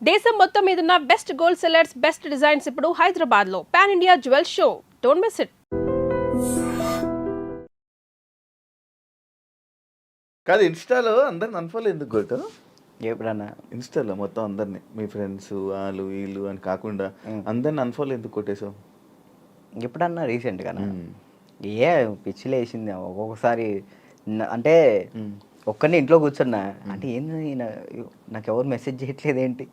దేశం మొత్తం మీదున్న best gold sellers, best designs ఇప్పుడు హైదరాబాద్ లో pan India jewel show. Don't miss it. కాదు, ఇన్స్టాలో అందరిని అన్ఫాలో ఎందుకు కొట్టావు? ఎప్పుడన్నా ఇన్స్టాలో మొత్తం అందరిని, మీ ఫ్రెండ్స్ వాళ్ళు వీళ్ళు అని కాకుండా అందరిని అన్ఫాలో ఎందుకు కొట్టేసావు? ఎప్పుడన్నా రీసెంట్గానా? ఏ పిచ్చిలు వేసింది ఒక్కొక్కసారి. అంటే ఒక్కరిని ఇంట్లో కూర్చున్నా అంటే ఏంది నాకు ఎవరు మెసేజ్ చేయట్లేదు ఏంటి,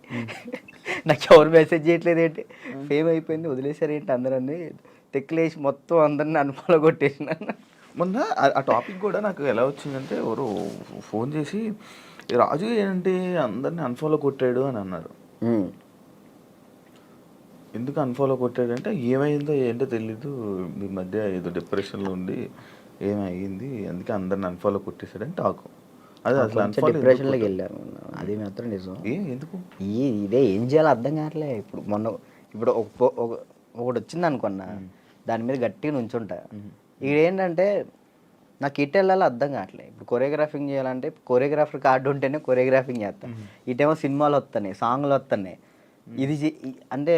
ఫేమ్ అయిపోయింది వదిలేసారు ఏంటి అందరని తెక్కులేసి మొత్తం అందరిని అన్ఫాలో కొట్టేసిన. మొన్న ఆ టాపిక్ కూడా నాకు ఎలా వచ్చిందంటే, ఎవరు ఫోన్ చేసి రాజు ఏంటి అందరిని అన్ఫాలో కొట్టాడు అని అన్నారు. ఎందుకు అన్ఫాలో కొట్టాడంటే ఏమైందో ఏంటో తెలీదు, మీ మధ్య ఏదో డిప్రెషన్లో ఉండి ఏమైంది అందుకే అందరిని అన్ఫాలో కొట్టేశాడని టాక్. అదే అసలు డిప్రెషన్లోకి వెళ్ళాను, అది మాత్రం నిజం. ఎందుకు ఇదే ఏం చేయాలో అర్థం కావట్లే. ఇప్పుడు ఒకటి వచ్చింది అనుకున్నా, దాని మీద గట్టిగా నుంచుంటా. ఇదేంటంటే నాకు ఇటు వెళ్ళాలో అర్థం కావట్లేదు. ఇప్పుడు కొరియోగ్రాఫింగ్ చేయాలంటే కొరియోగ్రాఫర్ కార్డు ఉంటేనే కొరియోగ్రాఫింగ్ చేస్తాను. ఇటేమో సినిమాలు వస్తున్నాయి, సాంగ్లు వస్తున్నాయి. ఇది అంటే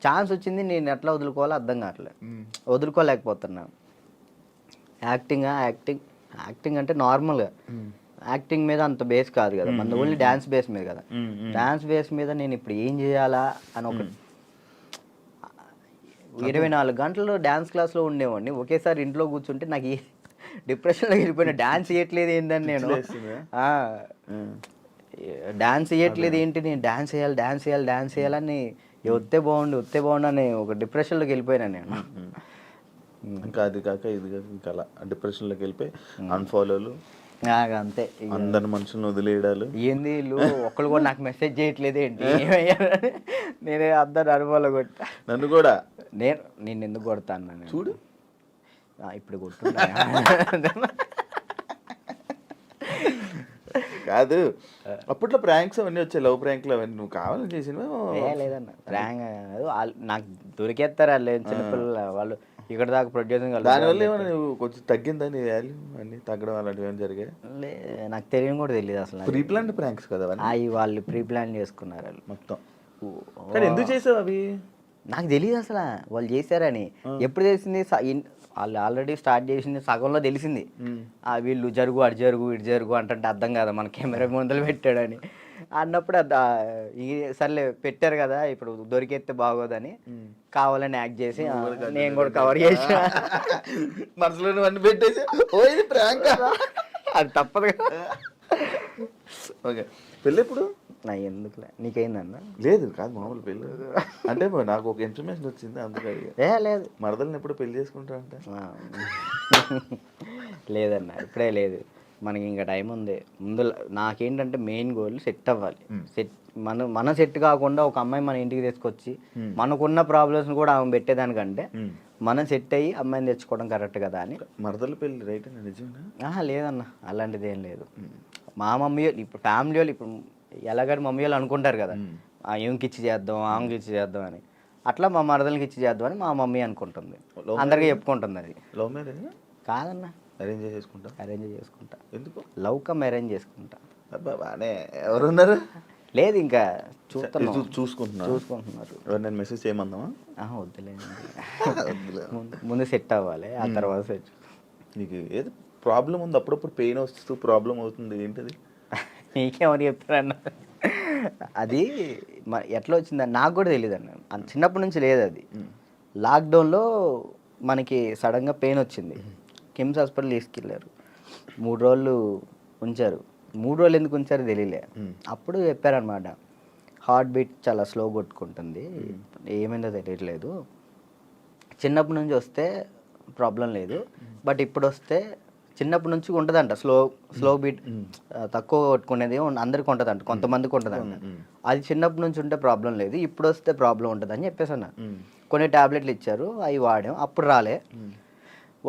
ఛాన్స్ వచ్చింది, నేను ఎట్లా వదులుకోవాలో అర్థం కావట్లేదు, వదులుకోలేకపోతున్నా. యాక్టింగ్ అంటే నార్మల్గా యాక్టింగ్ మీద అంత బేస్ కాదు కదా, మన ఓన్లీ డ్యాన్స్ బేస్ మీద కదా. డ్యాన్స్ బేస్ మీద నేను ఇప్పుడు ఏం చేయాలా అని ఒక 24 గంటలు డ్యాన్స్ క్లాస్లో ఉండేవాడిని. ఒకేసారి ఇంట్లో కూర్చుంటే నాకు డిప్రెషన్లో వెళ్ళిపోయినా. డ్యాన్స్ చేయట్లేదు ఏంటని నేను డాన్స్ చేయట్లేదు ఏంటి, నేను డాన్స్ చేయాలని వస్తే బాగుండు అని ఒక డిప్రెషన్లోకి వెళ్ళిపోయినా నేను. ఇంకా అది కాక ఇది కాక ఇంకా అలా డిప్రెషన్లోకి వెళ్ళిపోయి అన్ఫాలోలు, అంతే. అందరి మనుషులను వదిలేయడాలు. ఏంది వీళ్ళు ఒక్కళ్ళు కూడా నాకు మెసేజ్ చేయట్లేదు ఏంటి, నేనే అందరు అనుభవాలు కొట్టా. నన్ను కూడా నేను ఎందుకు కొడతాను చూడు, ఇప్పుడు కొట్టున్నా. కాదు, అప్పట్లో ప్రాంక్స్ అవన్నీ వచ్చాయి, లవ్ ప్రాంక్లు అవన్నీ నువ్వు కావాలని చేసినవా? లేదన్న ప్రాంక్ నాకు దొరికేస్తారు వాళ్ళు, చిన్నపిల్లలు వాళ్ళు ఇక్కడ దాకా ప్రొడ్యూసింగ్. దానివల్ల ఏమైనా నువ్వు కొంచెం తగ్గిందా నీ వాల్యూ అన్నీ తగ్గడం అలాంటివి ఏమైనా జరిగాయి? నాకు తెలియని కూడా తెలియదు అసలు. ప్రీ ప్లాన్ ప్రాంక్స్ కదా అవి వాళ్ళు ప్రీ ప్లాన్ చేసుకున్నారు వాళ్ళు మొత్తం. కానీ ఎందుకు చేసావు అవి? నాకు తెలియదు అసలు వాళ్ళు చేశారని. ఎప్పుడు తెలిసింది, వాళ్ళు ఆల్రెడీ స్టార్ట్ చేసింది సగంలో తెలిసింది. వీళ్ళు అటు జరుగు అంటే అర్థం కదా, మన కెమెరా ముందలు పెట్టాడని అన్నప్పుడు సర్లే పెట్టారు కదా, ఇప్పుడు దొరికేస్తే బాగోదని కావాలని యాక్ట్ చేసి నేను కూడా కవర్ చేసిన. మనసులో అన్ని పెట్టేసి అది తప్పదు కదా. ఓకే, పెళ్ళి ఎప్పుడు? నా ఎందుకులే, నీకైందన్న? లేదు కాదు, మామూలు పెళ్ళి అంటే నాకు ఒక ఇన్ఫర్మేషన్ వచ్చింది అందుకే. లేదు, మరదల్ని ఎప్పుడు పెళ్లి చేసుకుంటా అంటే? లేదన్న, ఇప్పుడే లేదు, మనకి ఇంకా టైం ఉంది. ముందు నాకేంటంటే మెయిన్ గోల్ సెట్ అవ్వాలి. మనం సెట్ కాకుండా ఒక అమ్మాయి మన ఇంటికి తీసుకొచ్చి మనకున్న ప్రాబ్లమ్స్ కూడా ఆమె పెట్టేదానికంటే మనం సెట్ అయ్యి అమ్మాయిని తెచ్చుకోవడం కరెక్ట్ కదా అని. మరదల పెళ్ళి రైట్ అని నిజమేనా? లేదన్న, అలాంటిది ఏం లేదు. మా మమ్మీ ఇప్పుడు ఫ్యామిలీ వాళ్ళు ఇప్పుడు ఎలాగని మమ్మీ వాళ్ళు అనుకుంటారు కదా, ఏమికి ఇచ్చి చేద్దాం, ఆమెకి ఇచ్చి చేద్దాం అని. అట్లా మా మరదలకి ఇచ్చి చేద్దాం అని మా మమ్మీ అనుకుంటుంది, అందరికీ చెప్పుకుంటుంది. అది లవ్ మ్యారేజ్ కాదన్న, అరేంజ్ చేసుకుంటా. ఎందుకు? లవ్ కమ్ అరేంజ్ చేసుకుంటా. బానే ఎవరున్నారు? లేదు, ఇంకా చూసుకుంటున్నారు. నేను మెసేజ్ చేయమందామా? వద్దులేదు, ముందు సెట్ అవ్వాలి, ఆ తర్వాత సెట్. నీకు ఏది ప్రాబ్లం ఉంది? అప్పుడప్పుడు పెయిన్ వస్తూ ప్రాబ్లం అవుతుంది, ఏంటది? నీకేమని చెప్తారన్న? అది ఎట్లా వచ్చిందని నాకు కూడా తెలియదు అన్న, చిన్నప్పటి నుంచి లేదు అది. లాక్డౌన్లో మనకి సడన్గా పెయిన్ వచ్చింది, కిమ్స్ హాస్పిటల్ తీసుకెళ్ళారు, 3 రోజులు ఉంచారు. 3 రోజులు ఎందుకు ఉంచారో తెలియలే. అప్పుడు చెప్పారనమాట, హార్ట్ బీట్ చాలా స్లో కొట్టుకుంటుంది, ఏమైందో తెలియట్లేదు, చిన్నప్పటి నుంచి వస్తే ప్రాబ్లం లేదు, బట్ ఇప్పుడు వస్తే చిన్నప్పటి నుంచి ఉంటుందంట స్లో బీట్, తక్కువ కొట్టుకునేది అందరికి ఉంటుందంట, కొంతమందికి ఉంటుందంట. అది చిన్నప్పటి నుంచి ఉంటే ప్రాబ్లం లేదు, ఇప్పుడు వస్తే ప్రాబ్లం ఉంటుంది అని చెప్పేసి అన్న. కొన్ని ట్యాబ్లెట్లు ఇచ్చారు, అవి వాడాం, అప్పుడు రాలే.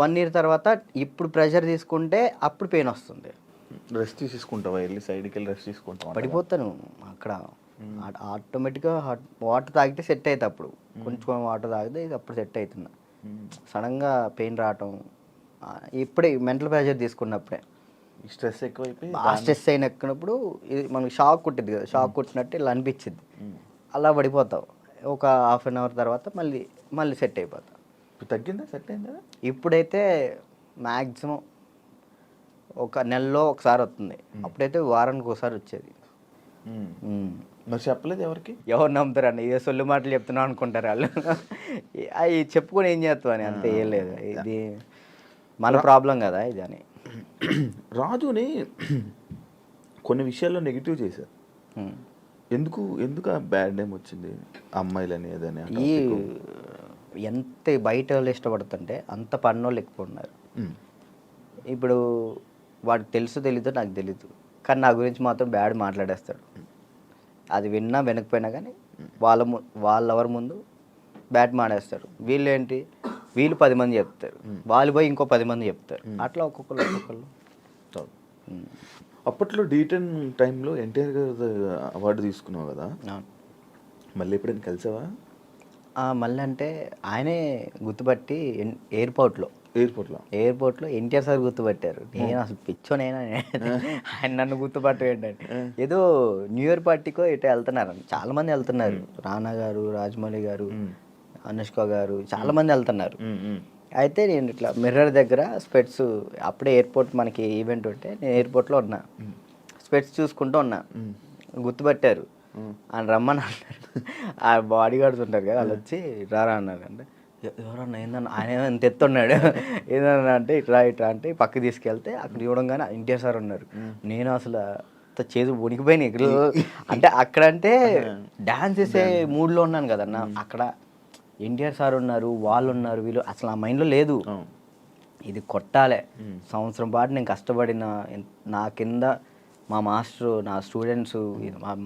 1 year తర్వాత ఇప్పుడు ప్రెషర్ తీసుకుంటే అప్పుడు పెయిన్ వస్తుంది. రెస్ట్ తీసుకుంటావా? వెళ్ళి సైడ్కి వెళ్ళి రెస్ట్ తీసుకుంటావా? పడిపోతాను అక్కడ, ఆటోమేటిక్గా వాటర్ తాగితే సెట్ అవుతుంది. అప్పుడు కొంచెం వాటర్ తాగితే అప్పుడు సెట్ అవుతున్నా. సడన్గా పెయిన్ రావటం ఇప్పుడే మెంటల్ ప్రెషర్ తీసుకున్నప్పుడే. స్ట్రెస్ ఎక్కువైపోయి స్ట్రెస్ అయినప్పుడు ఇది మనకి షాక్ కుట్టింది కదా, షాక్ కుట్టినట్టు ఇలా అనిపించింది. అలా పడిపోతావు. ఒక హాఫ్ అన్ అవర్ తర్వాత మళ్ళీ సెట్ అయిపోతావు. ఇప్పుడు తగ్గిందా, సెట్ అయిందా? ఇప్పుడైతే మ్యాక్సిమం ఒక నెలలో ఒకసారి వస్తుంది. అప్పుడైతే వారానికి ఒకసారి వచ్చేది. మరి చెప్పలేదు ఎవరికి? ఎవరు నమ్ముతారండి, ఇదే సొల్లు మాటలు చెప్తున్నావు అనుకుంటారు వాళ్ళు. అవి చెప్పుకొని ఏం చేస్తావు అని, అంతే. ఏం లేదు, ఇది మన ప్రాబ్లం కదా ఇది అని. రాజుని కొన్ని విషయాల్లో నెగిటివ్ చేశారు. ఎందుకు ఆ బ్యాడ్ నేమ్ వచ్చింది అమ్మాయిలని ఏదని? ఈ ఎంత బయట వాళ్ళు ఇష్టపడుతుంటే అంత పన్నోళ్ళు ఎక్కువ ఉన్నారు. ఇప్పుడు వాడికి తెలీదో నాకు తెలీదు, కానీ నా గురించి మాత్రం బ్యాడ్ మాట్లాడేస్తాడు. అది విన్నా వినకపోయినా కానీ వాళ్ళెవరి ముందు బ్యాడ్ మాడేస్తారు. వీళ్ళు 10 మంది చెప్తారు, వాళ్ళు పోయి ఇంకో 10 మంది చెప్తారు. అట్లా ఒక్కొక్కళ్ళు. అప్పట్లో D10 టైంలో ఎన్టీఆర్ గారు అవార్డు తీసుకున్నావు కదా, మళ్ళీ ఎప్పుడైనా కలిసావా? మళ్ళీ అంటే ఆయనే గుర్తుపట్టి ఎయిర్పోర్ట్లో ఎన్టీఆర్ సార్ గుర్తుపట్టారు. నేను అసలు పిచ్చోనేనా, ఆయన నన్ను గుర్తుపట్టు ఏంటంటే, ఏదో న్యూ ఇయర్ పార్టీకో ఇటు వెళ్తున్నారు, చాలా మంది వెళ్తున్నారు. రానా గారు, రాజమౌళి గారు, అనుష్క గారు, చాలా మంది వెళ్తున్నారు. అయితే నేను ఇట్లా మిర్రర్ దగ్గర స్పెట్స్, అప్పుడే ఎయిర్పోర్ట్ మనకి ఈవెంట్ ఉంటే నేను ఎయిర్పోర్ట్లో ఉన్నా, స్పెట్స్ చూసుకుంటూ ఉన్నా. గుర్తుపట్టారు, ఆయన రమ్మని అన్నారు. ఆ బాడీ గార్డ్స్ ఉంటారు కదా, వాళ్ళు వచ్చి రారా అన్నారు. అంటే ఎవరన్నా ఏందన్నా, ఆయన ఎంత ఎత్తున్నాడు, ఏదన్నా అంటే ఇట్రా అంటే పక్కకి తీసుకెళ్తే అక్కడ చూడంగానే ఎన్టీఆర్ సార్ ఉన్నారు. నేను అసలు చేదు ఉనికిపోయినాయి ఇక్కడ. అంటే అక్కడంటే డాన్స్ చేసే మూడ్లో ఉన్నాను కదన్నా, అక్కడ ఎన్టీఆర్ సార్ ఉన్నారు, వాళ్ళు ఉన్నారు, వీళ్ళు అసలు ఆ మైండ్లో లేదు. ఇది కొట్టాలే, సంవత్సరం పాటు నేను కష్టపడిన, నా కింద మా మాస్టరు, నా స్టూడెంట్స్,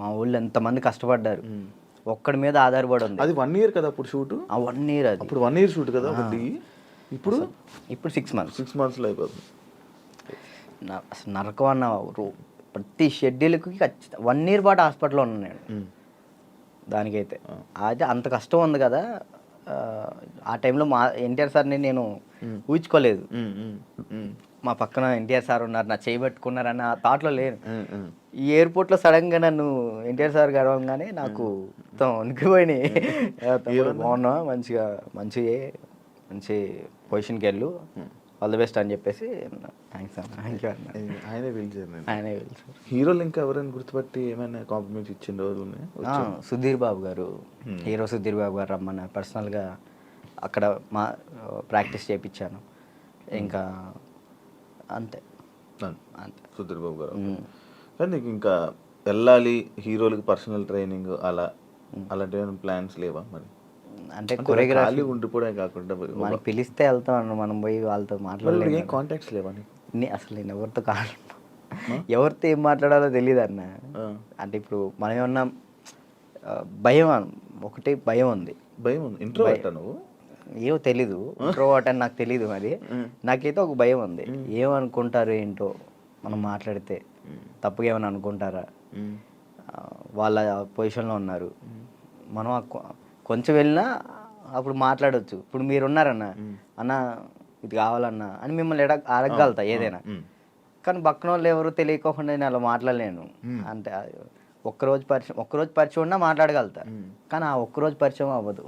మా ఊళ్ళో ఎంతమంది కష్టపడ్డారు, ఒక్కడి మీద ఆధారపడి ఉంది. అది 1 year కదా అప్పుడు షూట్? 1 year. అది అప్పుడు 1 year షూట్ కదా ఒకటి. ఇప్పుడు 6 months. 6 monthsలో అయిపోతుంది. అసలు నరకం అన్న, ప్రతి షెడ్యూల్కి 1 year పాటు హాస్పిటల్లో ఉన్నాను నేను. దానికైతే అయితే అంత కష్టం ఉంది కదా. ఆ టైంలో మా ఎన్టీఆర్ సార్ని నేను ఊహించుకోలేదు. మా పక్కన ఎన్టీఆర్ సార్ ఉన్నారు, నా చేయబెట్టుకున్నారన్న థాట్లో లేను. ఈ ఎయిర్పోర్ట్లో సడన్గా నన్ను ఎన్టీఆర్ సార్ గడవగానే నాకు మొత్తం వణికిపోయినాయి. బాగున్నా, మంచి పొజిషన్కి వెళ్ళు, ఆల్ ది బెస్ట్ అని చెప్పేసి థ్యాంక్స్ అన్న, థ్యాంక్ యూ అన్న. ఆయనే పిలిచారు. హీరోలు ఇంకా ఎవరైనా గుర్తుపట్టి ఏమైనా కాంప్లిమెంట్స్ ఇచ్చిన రోజులు ఉన్నాయి? సుధీర్ బాబు గారు, హీరో సుధీర్ బాబు గారు రమ్మన్నారు పర్సనల్గా, అక్కడ మా ప్రాక్టీస్ చేయించాను. ఇంకా అంతే. సుధీర్ బాబు గారు. కానీ నీకు ఇంకా వెళ్ళాలి హీరోలకి పర్సనల్ ట్రైనింగ్ అలాంటి ప్లాన్స్ లేవా మరి? అంటే కొరియోగ్రఫీ ఉండిపోవడం కాకుండా మనకి పిలిస్తే వెళ్తాం, మనం పోయి వాళ్ళతో మాట్లాడలేదు. ఏం కాంటాక్ట్స్ లేవా నీకు? అసలు నేను ఎవరితో ఏం మాట్లాడాలో తెలియదు అన్న. అంటే ఇప్పుడు మనం ఏమన్నా భయం, ఒకటి భయం ఉంది. ఇంట్రోవర్ట్ నువ్వు? ఏమో తెలీదు, ఇంట్రోవర్ట్ అని నాకు తెలీదు. మరి నాకైతే ఒక భయం ఉంది, ఏమనుకుంటారు ఏంటో, మనం మాట్లాడితే తప్పుగా ఏమైనా అనుకుంటారా, వాళ్ళ పొజిషన్లో ఉన్నారు, మనం కొంచెం వెళ్ళినా అప్పుడు మాట్లాడవచ్చు. ఇప్పుడు మీరున్నారన్న, అన్న ఇది కావాలన్నా అని మిమ్మల్ని అడగగలుగుతా ఏదైనా. కానీ పక్కన వాళ్ళు ఎవరు తెలియకోకుండా నేను అలా మాట్లాడలేను. అంటే ఒక్కరోజు పరిచయం ఉన్నా మాట్లాడగలుగుతా, కానీ ఆ ఒక్కరోజు పరిచయం అవ్వదు.